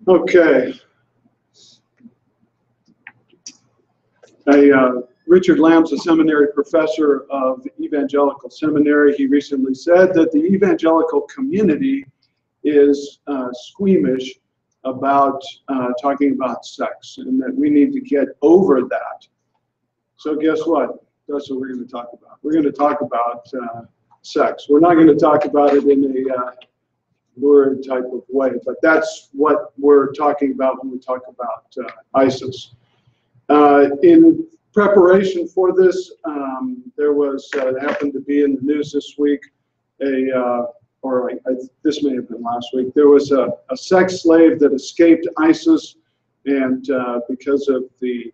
Okay. Richard Lamb's a seminary professor of Evangelical Seminary. He recently said that the evangelical community is squeamish about talking about sex, and that we need to get over that. So guess what? That's what we're going to talk about. We're going to talk about sex. We're not going to talk about it in a lurid type of way, but that's what we're talking about when we talk about ISIS. In preparation for this, there was, it happened to be in the news this week, this may have been last week, there was a sex slave that escaped ISIS, and because of the,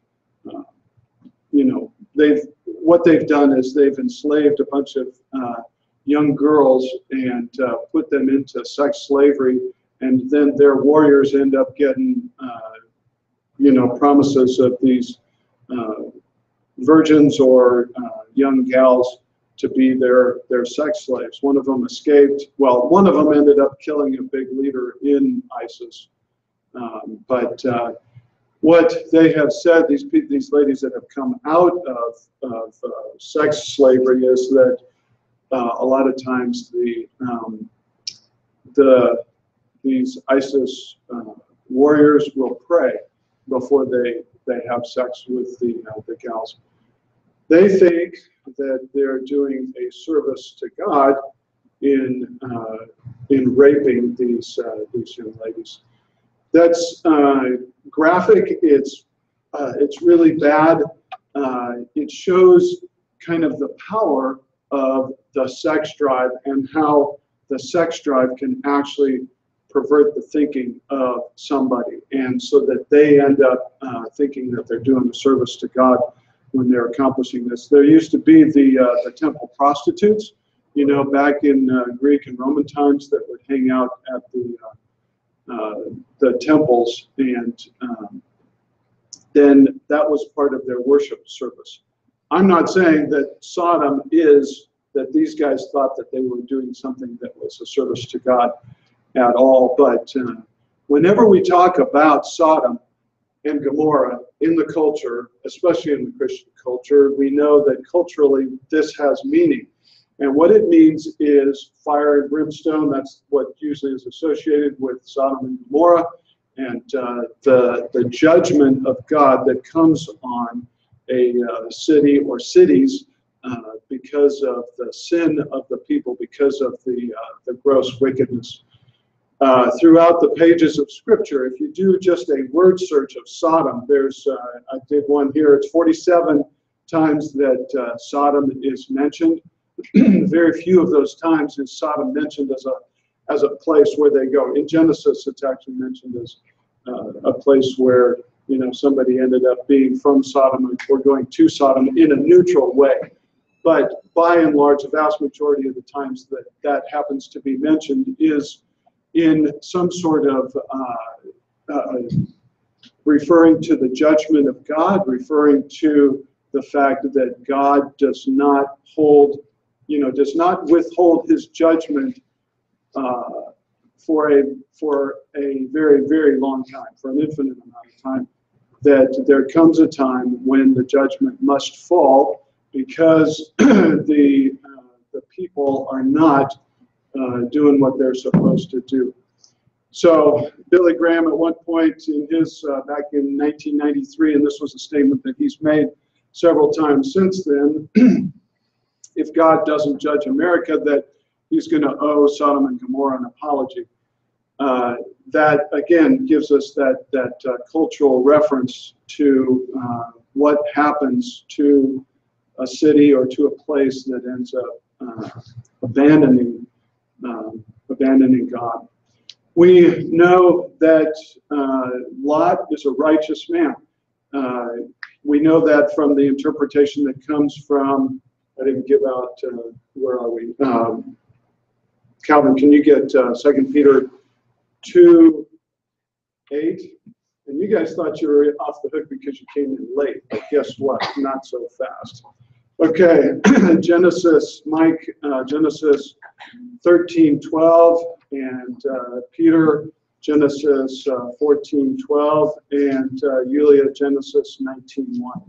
what they've done is they've enslaved a bunch of young girls and put them into sex slavery, and then their warriors end up getting, promises of these virgins or young gals to be their sex slaves. One of them escaped. Well, one of them ended up killing a big leader in ISIS. But what they have said, these ladies that have come out of sex slavery, is that a lot of times these ISIS warriors will pray before they have sex with the gals. They think that they're doing a service to God in raping these young ladies. That's graphic. It's really bad. It shows kind of the power of the sex drive and how the sex drive can actually pervert the thinking of somebody, and so that they end up thinking that they're doing a service to God when they're accomplishing this. There used to be the temple prostitutes, back in Greek and Roman times, that would hang out at the temples, and then that was part of their worship service. I'm not saying that Sodom is that these guys thought that they were doing something that was a service to God at all, but whenever we talk about Sodom and Gomorrah in the culture, especially in the Christian culture, we know that culturally this has meaning. And what it means is fire and brimstone. That's what usually is associated with Sodom and Gomorrah, and the judgment of God that comes on a city or cities because of the sin of the people, because of the gross wickedness. Throughout the pages of Scripture, if you do just a word search of Sodom, there's, I did one here, it's 47 times that Sodom is mentioned. Very few of those times is Sodom mentioned as a place where they go. In Genesis, it's actually mentioned as a place where, somebody ended up being from Sodom or going to Sodom in a neutral way. But by and large, the vast majority of the times that happens to be mentioned is in some sort of referring to the judgment of God, referring to the fact that God does not withhold his judgment for a very, very long time, for an infinite amount of time, that there comes a time when the judgment must fall because the people are not doing what they're supposed to do. So Billy Graham at one point in his, back in 1993, and this was a statement that he's made several times since then, if God doesn't judge America, that he's going to owe Sodom and Gomorrah an apology. That, again, gives us that cultural reference to what happens to a city or to a place that ends up abandoning God. We know that Lot is a righteous man. We know that from the interpretation that comes from, I didn't give out, where are we? Calvin, can you get 2 Peter 2:8? And you guys thought you were off the hook because you came in late, but guess what? Not so fast. Okay, Genesis 13:12, and Peter Genesis 14:12, and Yulia, Genesis 19:1.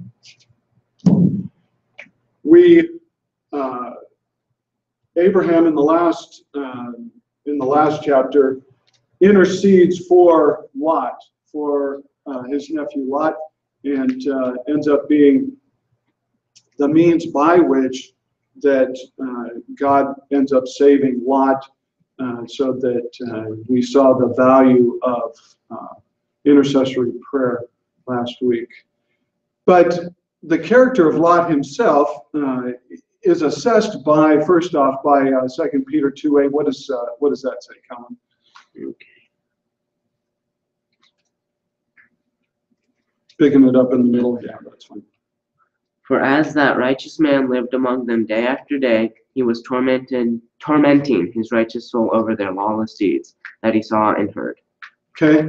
Abraham in the last chapter intercedes for Lot, for his nephew Lot, and ends up being the means by which that God ends up saving Lot, so that we saw the value of intercessory prayer last week. But the character of Lot himself is assessed by, first off, by 2 Peter 2:8. What does that say, Colin? Okay. Picking it up in the middle, yeah, that's fine. For as that righteous man lived among them day after day, he was tormenting his righteous soul over their lawless deeds that he saw and heard. Okay.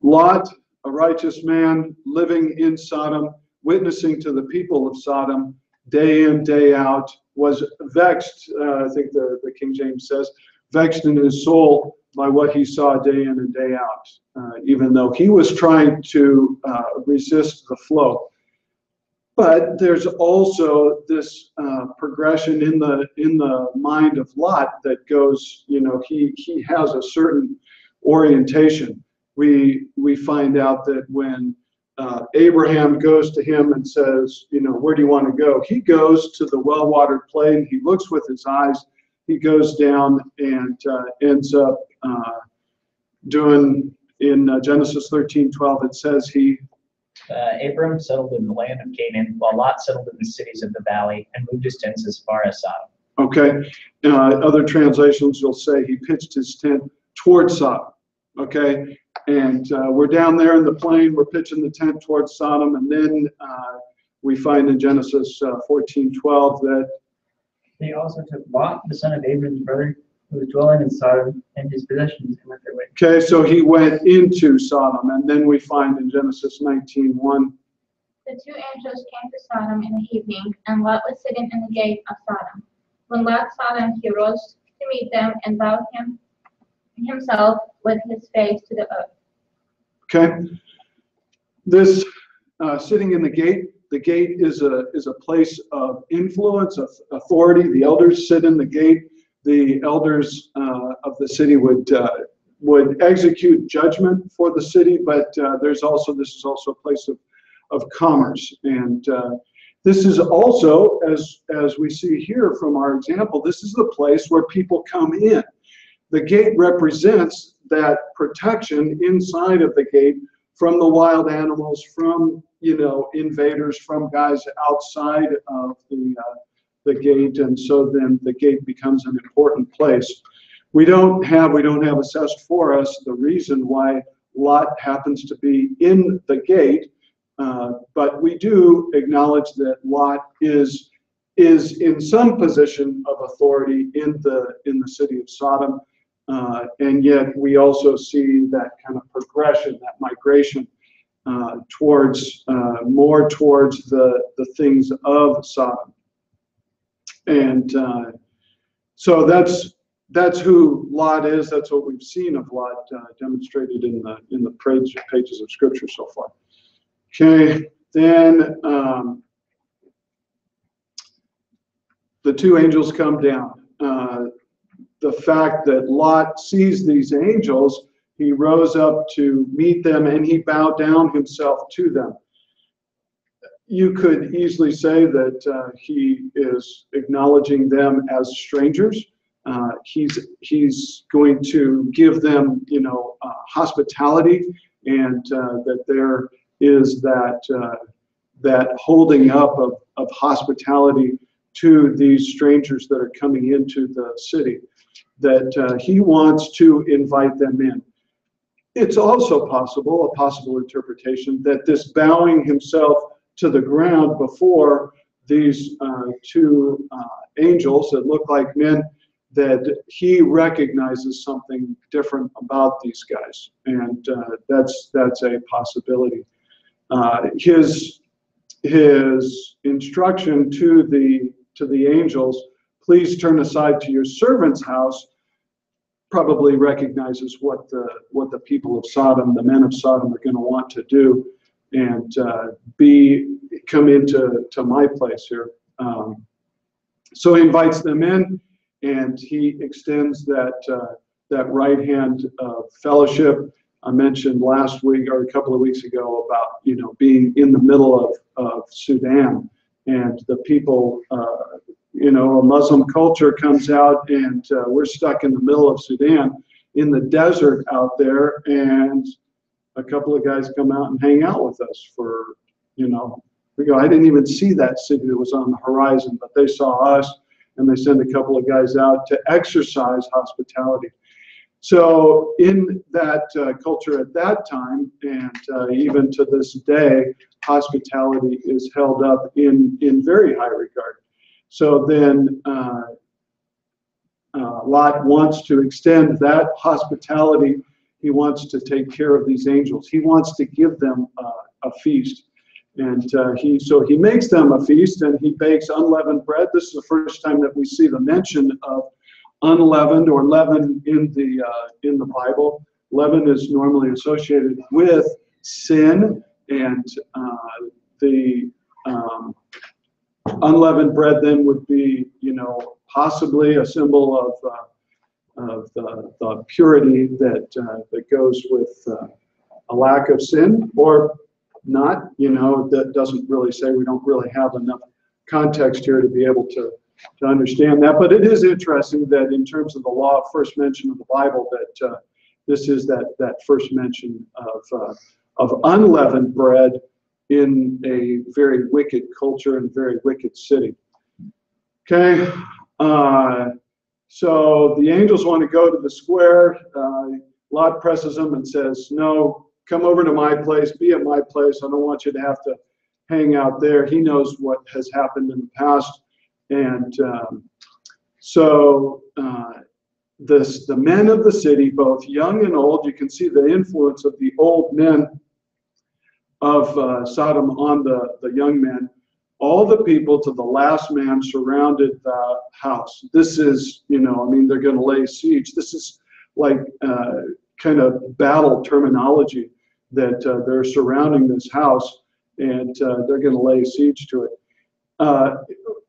Lot, a righteous man living in Sodom, witnessing to the people of Sodom day in, day out, was vexed, I think the King James says, vexed in his soul by what he saw day in and day out, even though he was trying to resist the flow. But there's also this progression in the mind of Lot that goes, he has a certain orientation. We find out that when Abraham goes to him and says, where do you want to go? He goes to the well-watered plain. He looks with his eyes. He goes down and ends up doing, in Genesis 13:12, it says Abram settled in the land of Canaan, while Lot settled in the cities of the valley and moved his tents as far as Sodom. Okay. Other translations will say he pitched his tent towards Sodom. Okay. And we're down there in the plain. We're pitching the tent towards Sodom. And then we find in Genesis 14:12 that they also took Lot, the son of Abram's brother, who was dwelling in Sodom, and his possessions, and went their way. Okay, so he went into Sodom, and then we find in Genesis 19:1. The two angels came to Sodom in the evening, and Lot was sitting in the gate of Sodom. When Lot saw them, he rose to meet them and bowed himself with his face to the earth. Okay, this sitting in the gate is a place of influence, of authority. The elders sit in the gate. The elders of the city would execute judgment for the city, but this is also a place of commerce. And this is also, as we see here from our example, this is the place where people come in. The gate represents that protection inside of the gate from the wild animals, from invaders, from guys outside of the gate, and so then the gate becomes an important place. We don't have assessed for us the reason why Lot happens to be in the gate, but we do acknowledge that Lot is in some position of authority in the city of Sodom, and yet we also see that kind of progression, that migration towards the things of Sodom. And so that's who Lot is. That's what we've seen of Lot demonstrated in the pages of Scripture so far. Okay, then the two angels come down. The fact that Lot sees these angels, he rose up to meet them and he bowed down himself to them. You could easily say that he is acknowledging them as strangers. He's going to give them, hospitality, and that there is that holding up of hospitality to these strangers that are coming into the city, that he wants to invite them in. It's also possible, a possible interpretation, that this bowing himself to the ground before these two angels that look like men, that he recognizes something different about these guys, and that's a possibility. His instruction to the angels, please turn aside to your servant's house, probably recognizes what the people of Sodom, the men of Sodom, are going to want to do, and come into my place here. So he invites them in, and he extends that right hand of fellowship. I mentioned last week or a couple of weeks ago about being in the middle of Sudan, and the people. A Muslim culture comes out, and we're stuck in the middle of Sudan, in the desert out there, and a couple of guys come out and hang out with us for, we go, I didn't even see that city that was on the horizon, but they saw us, and they sent a couple of guys out to exercise hospitality. So in that culture at that time, and even to this day, hospitality is held up in very high regard. So then Lot wants to extend that hospitality. He wants to take care of these angels. He wants to give them a feast. And he makes them a feast, and he bakes unleavened bread. This is the first time that we see the mention of unleavened or leaven in the Bible. Leaven is normally associated with sin, and the unleavened bread then would be, possibly a symbol of the purity that goes with a lack of sin, or not. That doesn't really say. We don't really have enough context here to be able to understand that. But it is interesting that in terms of the law, first mention of the Bible, that this is that first mention of unleavened bread in a very wicked culture and very wicked city. Okay, so the angels want to go to the square. Lot presses them and says, no, come over to my place, be at my place. I don't want you to have to hang out there. He knows what has happened in the past. And the men of the city, both young and old, you can see the influence of the old men of Sodom on the young men. All the people to the last man surrounded the house. This is, they're going to lay siege. This is like kind of battle terminology, that they're surrounding this house, and they're going to lay siege to it.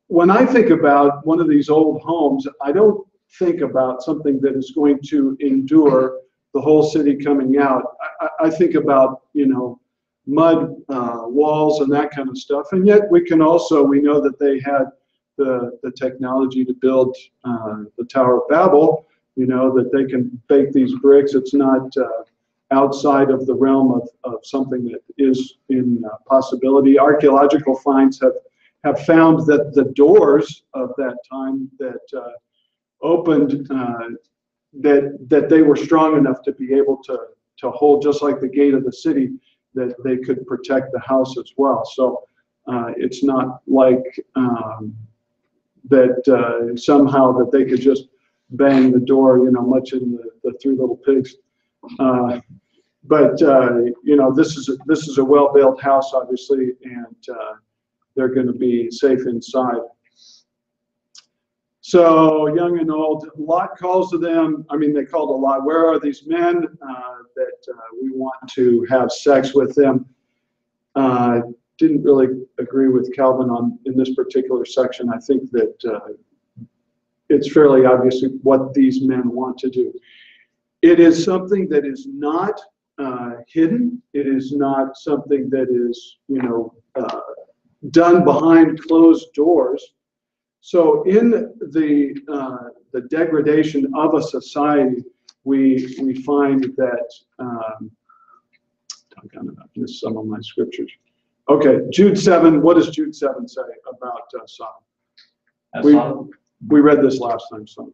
When I think about one of these old homes, I don't think about something that is going to endure the whole city coming out. I think about, mud walls and that kind of stuff. And yet we know that they had the technology to build the Tower of Babel, that they can bake these bricks. It's not outside of the realm of something that is in possibility. Archaeological finds have found that the doors of that time that opened, that they were strong enough to be able to hold, just like the gate of the city, that they could protect the house as well. So it's not like that somehow that they could just bang the door, much in the Three Little Pigs. But this is a well-built house, obviously, and they're going to be safe inside. So young and old, Lot calls to them. They called a lot. Where are these men that we want to have sex with them? Didn't really agree with Calvin in this particular section. I think that it's fairly obvious what these men want to do. It is something that is not hidden. It is not something that is, done behind closed doors. So in the degradation of a society, we find that I missed some of my scriptures. Okay, Jude 7. What does Jude 7 say about Sodom? We read this last time. So,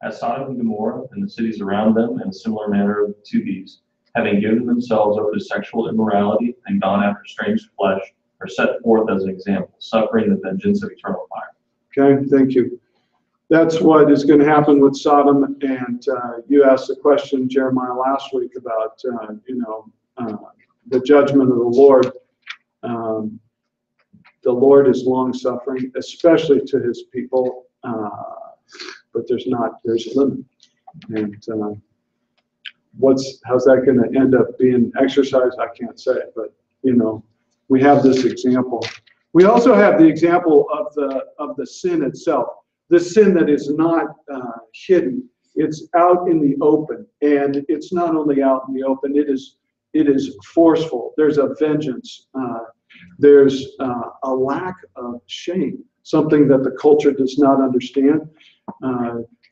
as Sodom and Gomorrah and the cities around them, in a similar manner to these, having given themselves over to sexual immorality and gone after strange flesh, are set forth as an example, suffering the vengeance of eternal fire. Okay, thank you. That's what is going to happen with Sodom. And you asked the question, Jeremiah, last week about, the judgment of the Lord. The Lord is long-suffering, especially to his people, but there's a limit. And how's that going to end up being exercised? I can't say, but we have this example. We also have the example of the sin itself, the sin that is not hidden. It's out in the open, and it's not only out in the open. It is forceful. There's a vengeance. There's a lack of shame, something that the culture does not understand.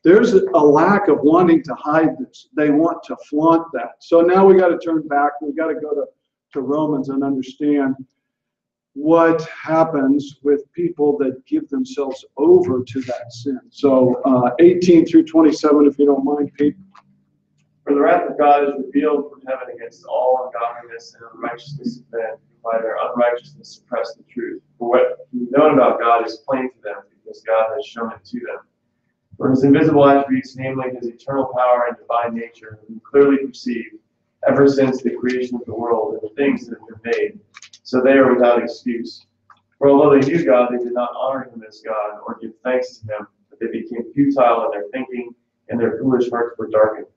There's a lack of wanting to hide this. They want to flaunt that. So now we got to turn back. We got to go to Romans and understand what happens with people that give themselves over to that sin. So 18 through 27, if you don't mind, Pete. For the wrath of God is revealed from heaven against all ungodliness and unrighteousness of men, who by their unrighteousness suppress the truth. For what is known about God is plain to them, because God has shown it to them. For his invisible attributes, namely his eternal power and divine nature, have been clearly perceived ever since the creation of the world and the things that have been made, so they are without excuse. For although they knew God, they did not honor him as God or give thanks to him, but they became futile in their thinking, and their foolish hearts were darkened.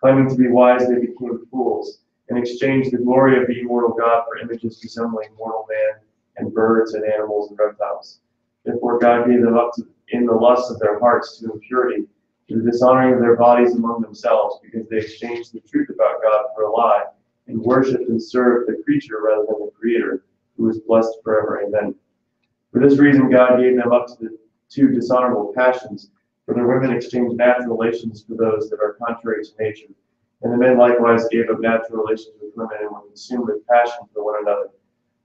Claiming to be wise, they became fools, and exchanged the glory of the immortal God for images resembling mortal man, and birds, and animals, and reptiles. Therefore God gave them up in the lust of their hearts to impurity, to the dishonoring of their bodies among themselves, because they exchanged the truth about God for a lie, and worshipped and served the creature rather than the Creator, who is blessed forever. Amen. For this reason God gave them up to the two dishonorable passions, for their women exchanged natural relations for those that are contrary to nature. And the men likewise gave up natural relations with women and were consumed with passion for one another,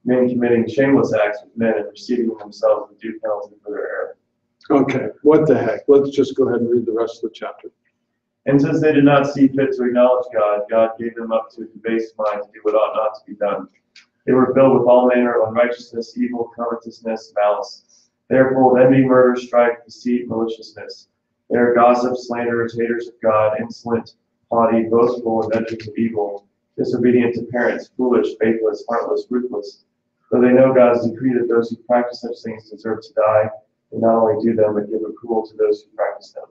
men committing shameless acts with men and receiving in themselves the due penalty for their error. Okay, what the heck? Let's just go ahead and read the rest of the chapter. And since they did not see fit to acknowledge God, God gave them up to a debased mind to do what ought not to be done. They were filled with all manner of unrighteousness, evil, covetousness, malice. Therefore, envy, murder, strife, deceit, maliciousness. They are gossips, slanderers, haters of God, insolent, haughty, boastful, inventors of evil, disobedient to parents, foolish, faithless, heartless, ruthless. Though they know God's decree that those who practice such things deserve to die, they not only do them, but give approval to those who practice them.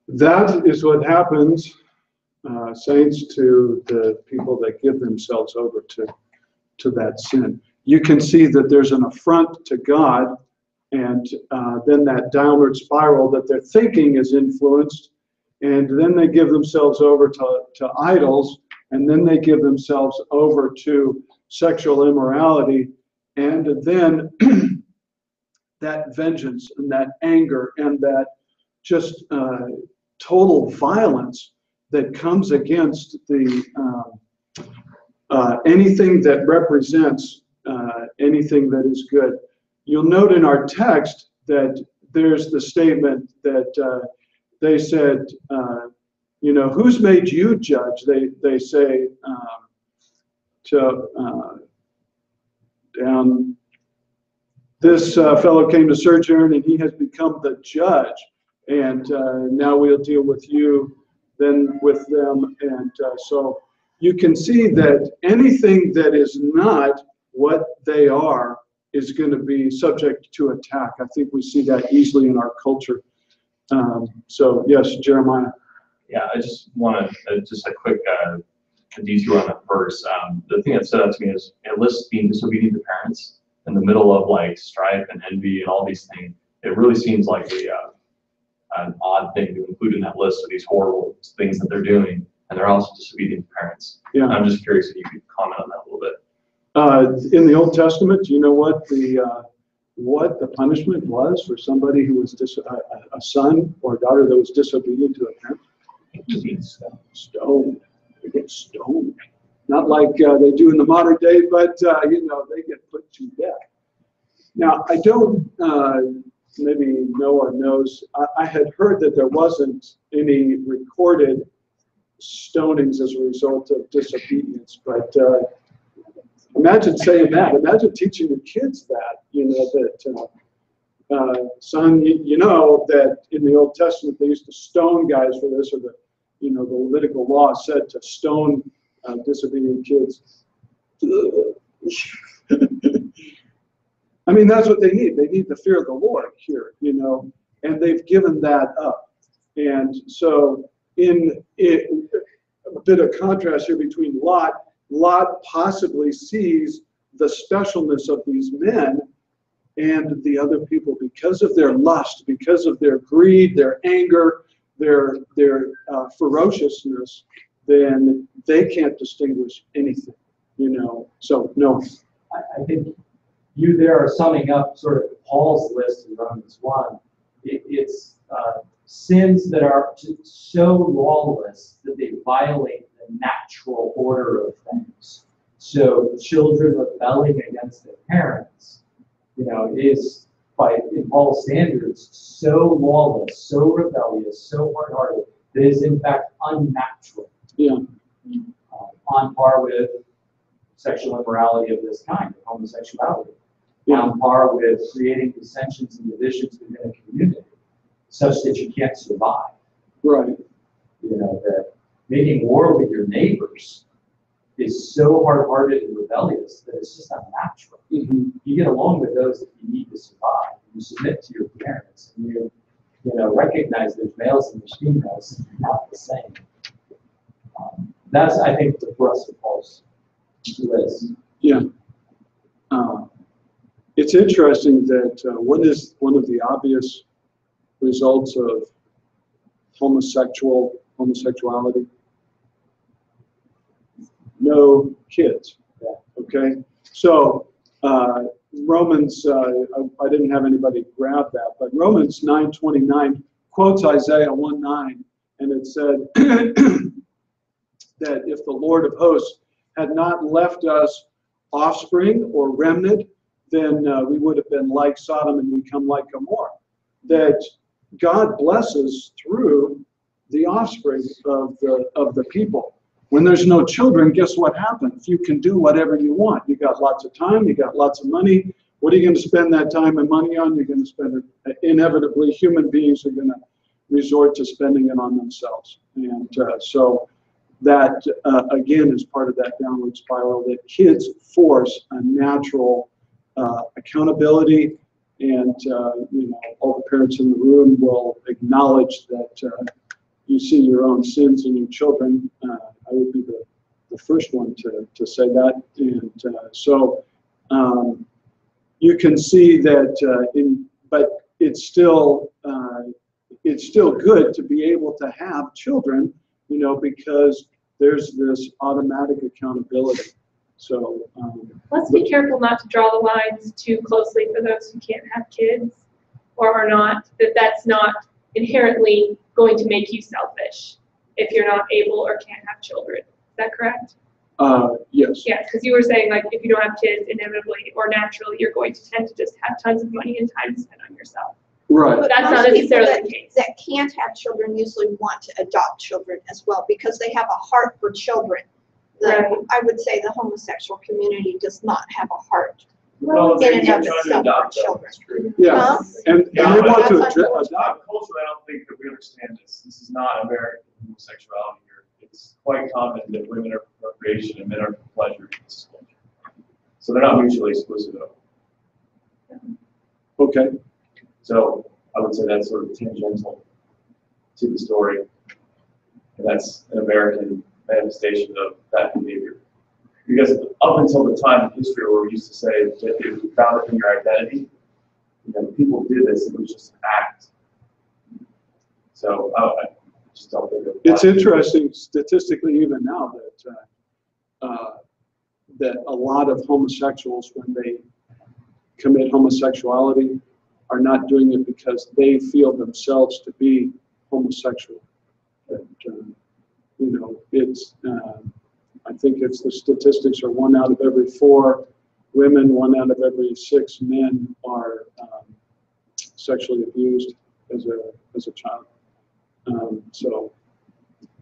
That is what happens, saints, to the people that give themselves over to that sin. You can see that there's an affront to God, and then that downward spiral that their thinking is influenced, and then they give themselves over to idols, and then they give themselves over to sexual immorality, and then that vengeance and that anger and that just total violence that comes against the anything that represents anything that is good. You'll note in our text that there's the statement that they said, who's made you judge? They say down, this fellow came to sojourn and he has become the judge. And now we'll deal with you, then with them. And so you can see that anything that is not what they are is going to be subject to attack. I think we see that easily in our culture. So yes, Jeremiah. Yeah, I just want to, just a quick detour on that verse. The thing that stood out to me is it lists being disobedient to parents in the middle of like strife and envy and all these things. It really seems like an odd thing to include in that list of these horrible things that they're doing, and they're also disobedient to parents. Yeah. I'm just curious if you could comment on that a little bit. In the Old Testament, do you know what the punishment was for somebody who was a son or a daughter that was disobedient to a parent? Stoned. They get stoned. Not like they do in the modern day, but they get put to death. Now, I don't. Maybe Noah knows, I had heard that there wasn't any recorded stonings as a result of disobedience, but imagine saying that. Imagine teaching the kids that, son, that in the Old Testament they used to stone guys for this, or the Levitical law said to stone disobedient kids. I mean, that's what they need. They need the fear of the Lord here, and they've given that up. And so in it, a bit of contrast here between Lot. Lot possibly sees the specialness of these men and the other people because of their lust, because of their greed, their anger, their ferociousness. Then they can't distinguish anything, you know. So no. I think you there are summing up sort of Paul's list in Romans 1. It's sins that are so lawless that they violate the natural order of things. So children rebelling against their parents, you know, is in Paul's standards so lawless, so rebellious, so hard-hearted that is in fact unnatural. Yeah. On par with sexual immorality of this kind, homosexuality. Yeah. On par with creating dissensions and divisions within a community, such that you can't survive. Right. You know, that making war with your neighbors is so hard-hearted and rebellious that it's just unnatural. Mm-hmm. You get along with those that you need to survive. You submit to your parents, and you recognize there's males and there's females, and you're not the same. That's, I think, the thrust of Paul's list. Yeah. It's interesting that what is one of the obvious results of homosexuality? No kids. Okay. So Romans, I didn't have anybody grab that, but Romans 9:29 quotes Isaiah 1:9, and it said that if the Lord of hosts had not left us offspring or remnant, then we would have been like Sodom and become like Gomorrah. That God blesses through the offspring of the people. When there's no children, guess what happens? You can do whatever you want. You got lots of time, you got lots of money. What are you going to spend that time and money on? You're going to spend it. Inevitably, human beings are going to resort to spending it on themselves. And so that, again, is part of that downward spiral that kids force a natural accountability. And, all the parents in the room will acknowledge that you see your own sins in your children. I would be the first one to say that. And so you can see that, but it's still good to be able to have children, because there's this automatic accountability. So let's be careful not to draw the lines too closely for those who can't have kids or are not, that's not inherently going to make you selfish if you're not able or can't have children. Is that correct? Yes. Yeah, because you were saying, like, if you don't have kids, inevitably or naturally, you're going to tend to just have tons of money and time to spend on yourself. Right. But that's not necessarily the case. That can't have children usually want to adopt children as well because they have a heart for children. Right. I would say the homosexual community does not have a heart Well, in and of they're trying to itself adopt for them, children. that's true. Yeah. Huh? And they Yeah, want to that's adopt. Culturally, I don't think that we understand this. This is not American homosexuality here. It's quite common that women are for procreation and men are for pleasure in this culture. So they're not mutually exclusive at all. Okay. So I would say that's sort of tangential to the story. And that's an American manifestation of that behavior. Because up until the time in history where we used to say that if you found it in your identity, people did this, it was just an act. So I just don't think It's interesting statistically even now that a lot of homosexuals, when they commit homosexuality, are not doing it because they feel themselves to be homosexual. That, it's I think it's the statistics are 1 out of every 4 women, 1 out of every 6 men are sexually abused as a child. So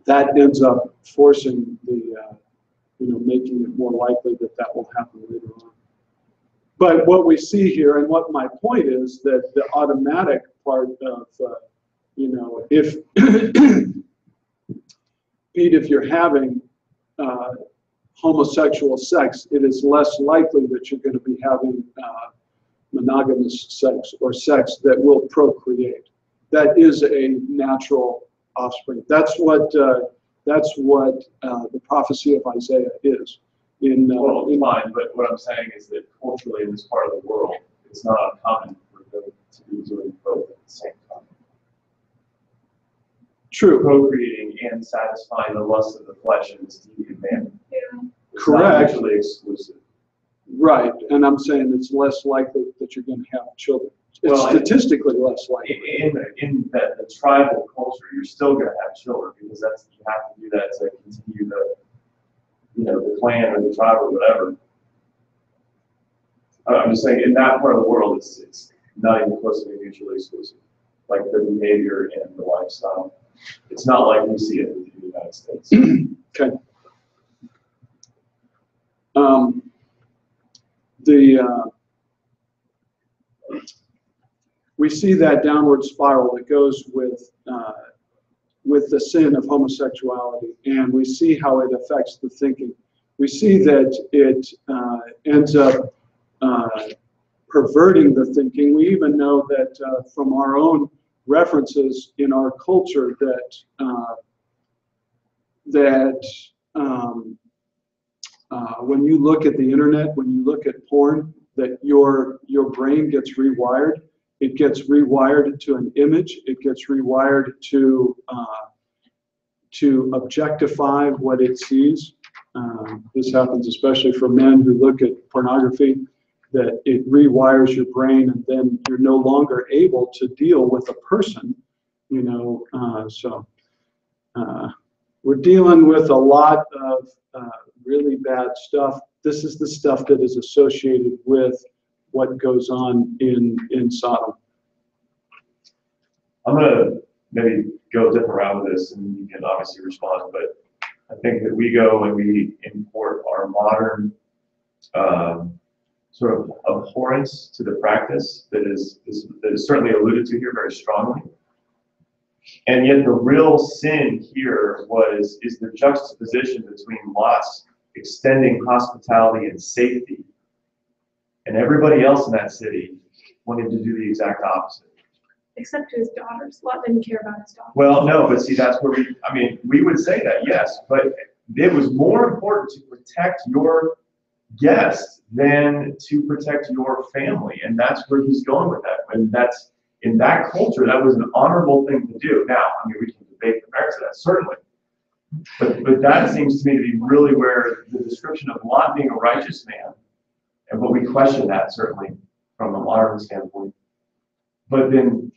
that ends up forcing the, making it more likely that will happen later on. But what we see here, and what my point is, that the automatic part of, if you're having homosexual sex, it is less likely that you're going to be having monogamous sex or sex that will procreate. that is a natural offspring. That's what the prophecy of Isaiah is. Well, fine, but what I'm saying is that culturally in this part of the world, it's not uncommon for them to be doing both at the same time. True. Procreating and satisfying the lust of the flesh and its deviant man. Yeah. It's Correct. not mutually exclusive. Right, and I'm saying it's less likely that you're going to have children. It's Well, statistically less likely. In the tribal culture, you're still going to have children because you have to do that to continue the clan or the tribe or whatever. I'm just saying, in that part of the world, it's not even close to being mutually exclusive. Like the behavior and the lifestyle, it's not like we see it in the United States. Okay. We see that downward spiral that goes with the sin of homosexuality, and we see how it affects the thinking. We see that it ends up perverting the thinking. We even know that from our own references in our culture that when you look at the internet, when you look at porn, that your brain gets rewired. It gets rewired to an image. It gets rewired to objectify what it sees. This happens especially for men who look at pornography, that it rewires your brain, and then you're no longer able to deal with a person, so we're dealing with a lot of really bad stuff. This is the stuff that is associated with what goes on in Sodom. I'm going to maybe go a different route with this, and you can obviously respond, but I think that we go and we import our modern sort of abhorrence to the practice that is certainly alluded to here very strongly. And yet the real sin here is the juxtaposition between Lot's extending hospitality and safety, and everybody else in that city wanted to do the exact opposite. Except to his daughters. Lot didn't care about his daughters. Well, no, but see, that's where we would say that, yes, but it was more important to protect your guest than to protect your family, and that's where he's going with that. And that's, in that culture, that was an honorable thing to do. Now, we can debate the merits of that, certainly, but that seems to me to be really where the description of Lot being a righteous man, and what we question that certainly from a modern standpoint, but then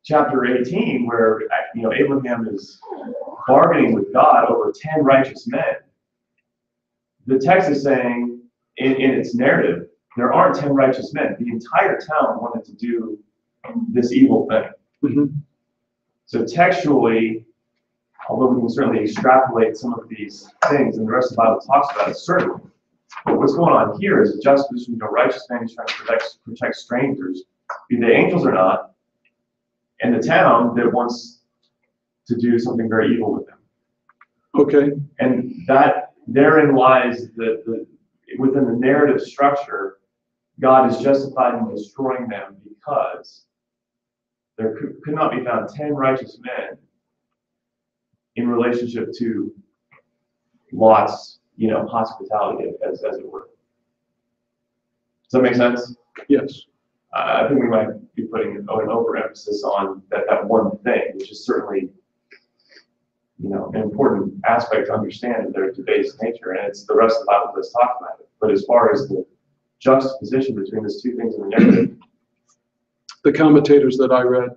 chapter 18, where Abraham is bargaining with God over 10 righteous men, the text is saying in its narrative, there aren't 10 righteous men. The entire town wanted to do this evil thing. Mm-hmm. So textually, although we can certainly extrapolate some of these things, and the rest of the Bible talks about it, certainly. But what's going on here is a juxtaposition between a righteous man who's trying to protect strangers, be they angels or not, and the town that wants to do something very evil with them. Okay. And that therein lies within the narrative structure, God is justified in destroying them because there could not be found 10 righteous men in relationship to Lot's, hospitality, as it were. Does that make sense? Yes. I think we might be putting an overemphasis on that one thing, which is certainly, an important aspect to understand in their debased nature, and it's the rest of the Bible that's talking about it. But as far as the juxtaposition between those two things in the narrative, The commentators that I read,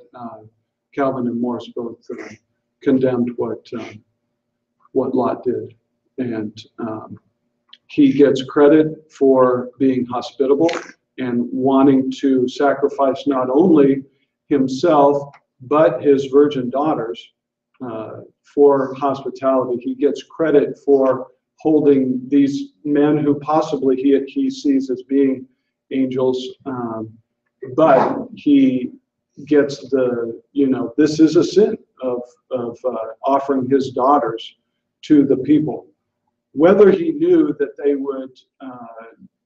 Calvin and Morris, both condemned what Lot did, and he gets credit for being hospitable and wanting to sacrifice not only himself but his virgin daughters for hospitality. He gets credit for holding these men who possibly he sees as being angels, but he gets this is a sin of offering his daughters to the people. Whether he knew that they would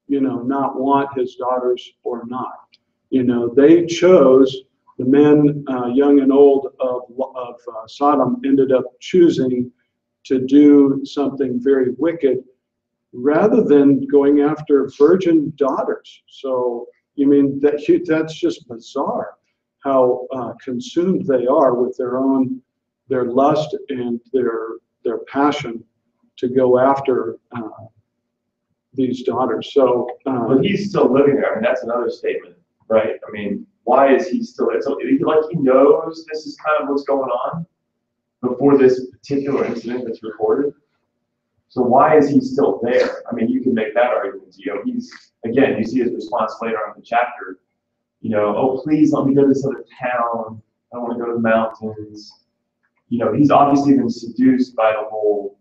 not want his daughters or not, they chose the men, young and old, of Sodom ended up choosing to do something very wicked rather than going after virgin daughters. So, you mean, that's just bizarre how consumed they are with their lust and their passion to go after these daughters. So, But he's still living there. I mean, that's another statement, right? I mean, why is he still there? So, like, he knows this is kind of what's going on before this particular incident that's recorded. So why is he still there? I mean, you can make that argument. You know, again, you see his response later on in the chapter. You know, oh, please let me go to this other town. I don't want to go to the mountains. You know, he's obviously been seduced by the whole,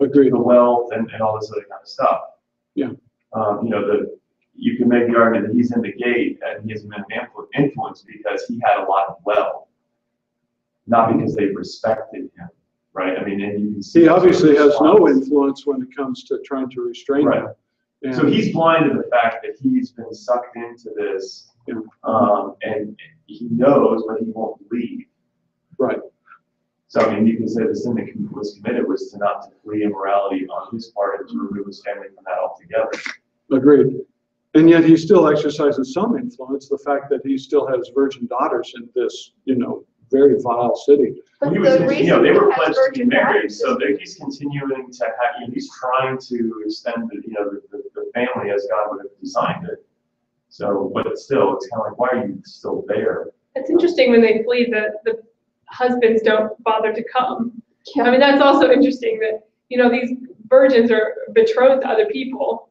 agreed. the wealth and all this other kind of stuff. Yeah. You know, you can make the argument that he's in the gate and he hasn't been influenced because he had a lot of wealth, not because they respected him, right? I mean, and you can see He obviously has no influence when it comes to trying to restrain right. them. And so he's blind to the fact that he's been sucked into this, and he knows, but he won't leave. right. So, I mean, you can say the sin that was committed was to not to flee immorality on his part and to remove his family from that altogether. Agreed. And yet he still exercises some influence, the fact that he still has virgin daughters in this, very vile city. But He was, the reason they were he has pledged to be virgin married, daughters so is- that he's continuing to have, he's trying to extend the family as God would have designed it. So, but still, it's kind of like, why are you still there? It's interesting when they flee, the husbands don't bother to come. I mean, that's also interesting that, these virgins are betrothed to other people,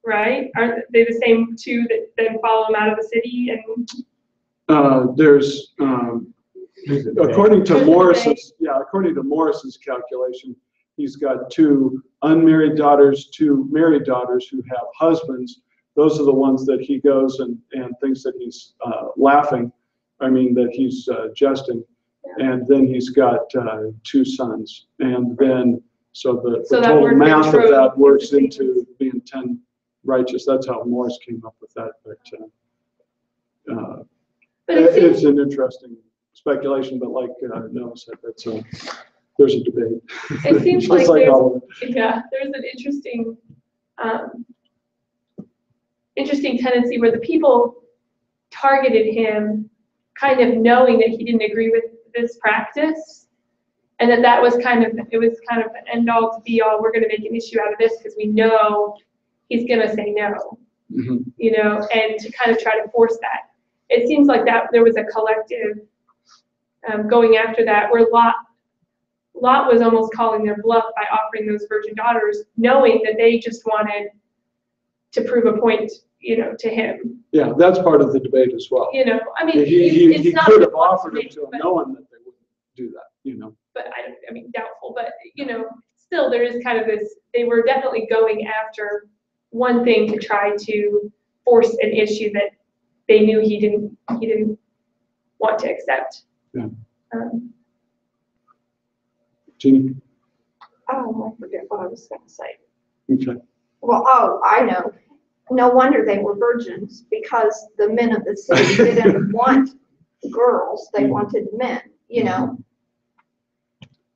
right? Aren't they the same two that then follow them out of the city? And There's, according to There's a Morris's calculation, he's got 2 unmarried daughters, 2 married daughters who have husbands. Those are the ones that he goes and thinks that he's laughing. I mean, that he's jesting. And then he's got 2 sons. And then, so the So that total word math of betrothed that works is the into being 10 righteous. That's how Morris came up with that. but it seems, It's an interesting speculation, but like Noah said, there's a debate. it seems Just like all of it. there's an interesting tendency where the people targeted him kind of knowing that he didn't agree with this practice, and that was kind of an end all to be all. We're going to make an issue out of this because we know he's going to say no, Mhm. and to kind of try to force that. It seems like that there was a collective going after that, where Lot was almost calling their bluff by offering those virgin daughters, knowing that they just wanted to prove a point, to him. Yeah, that's part of the debate as well. I mean, He it's not could have just one offered it debate, to him but- knowing that they wouldn't do that, But I mean, doubtful, but, still there is kind of this, they were definitely going after one thing to try to force an issue that they knew he didn't want to accept. Yeah. Um, Jeannie? Oh, I forget what I was gonna say. Okay. Well, I know. No wonder they were virgins, because the men of the city didn't want girls, they wanted men,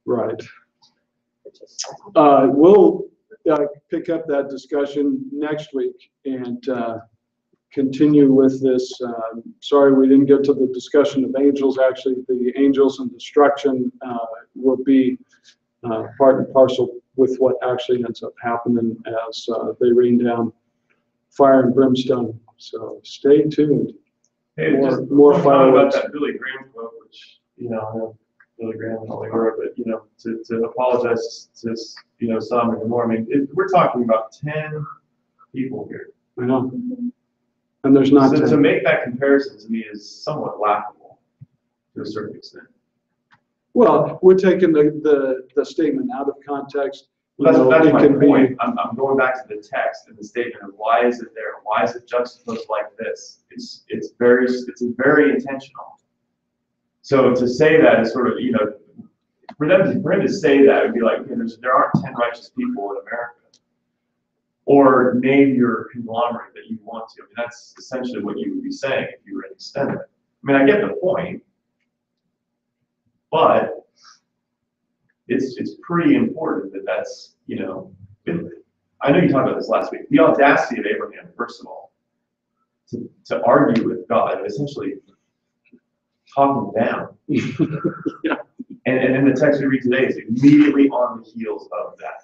Right. which is- We'll pick up that discussion next week and continue with this. Sorry we didn't get to the discussion of angels. Actually, the angels and destruction will be part and parcel with what actually ends up happening as they rain down fire and brimstone. So stay tuned. Hey, More- just more one comment about fireworks. that Billy Graham quote, which, I know Billy Graham and all they were, but, to apologize to, Sodom and Gomorrah. I mean, we're talking about 10 people here. I know. And there's not So to 10. make that comparison to me is somewhat laughable to a certain extent. Well, we're taking the statement out of context. That's it my can be- point. I'm going back to the text and the statement of why is it there? Why is it juxtaposed like this? It's very intentional. So to say that is sort of, for him to say that would be like, there aren't 10 righteous people in America. Or name your conglomerate that you want to. I mean, that's essentially what you would be saying if you were to extend it. mean, I get the point, but it's pretty important that that's, you know, I know you talked about this last week. The audacity of Abraham, first of all, to argue with God, essentially talk him down. Yeah. And in the text we read today is immediately on the heels of that.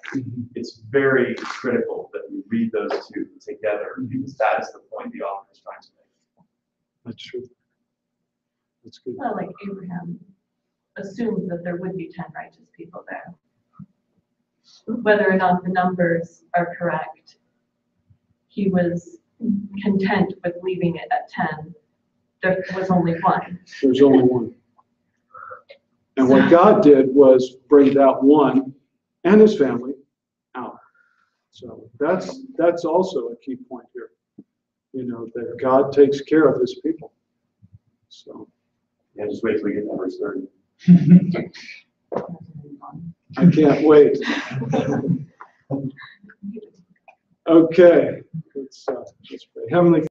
It's very critical that we read those two together because that is the point the author is trying to make. That's true. That's good. Well, like Abraham assumed that there would be 10 righteous people there. Whether or not the numbers are correct, he was content with leaving it at 10. There was only one. There's only one. And what God did was bring that one and his family out. So that's also a key point here. You know, that God takes care of his people. So Yeah, just wait till we get to verse 30. I can't wait. Okay, let's pray. Heavenly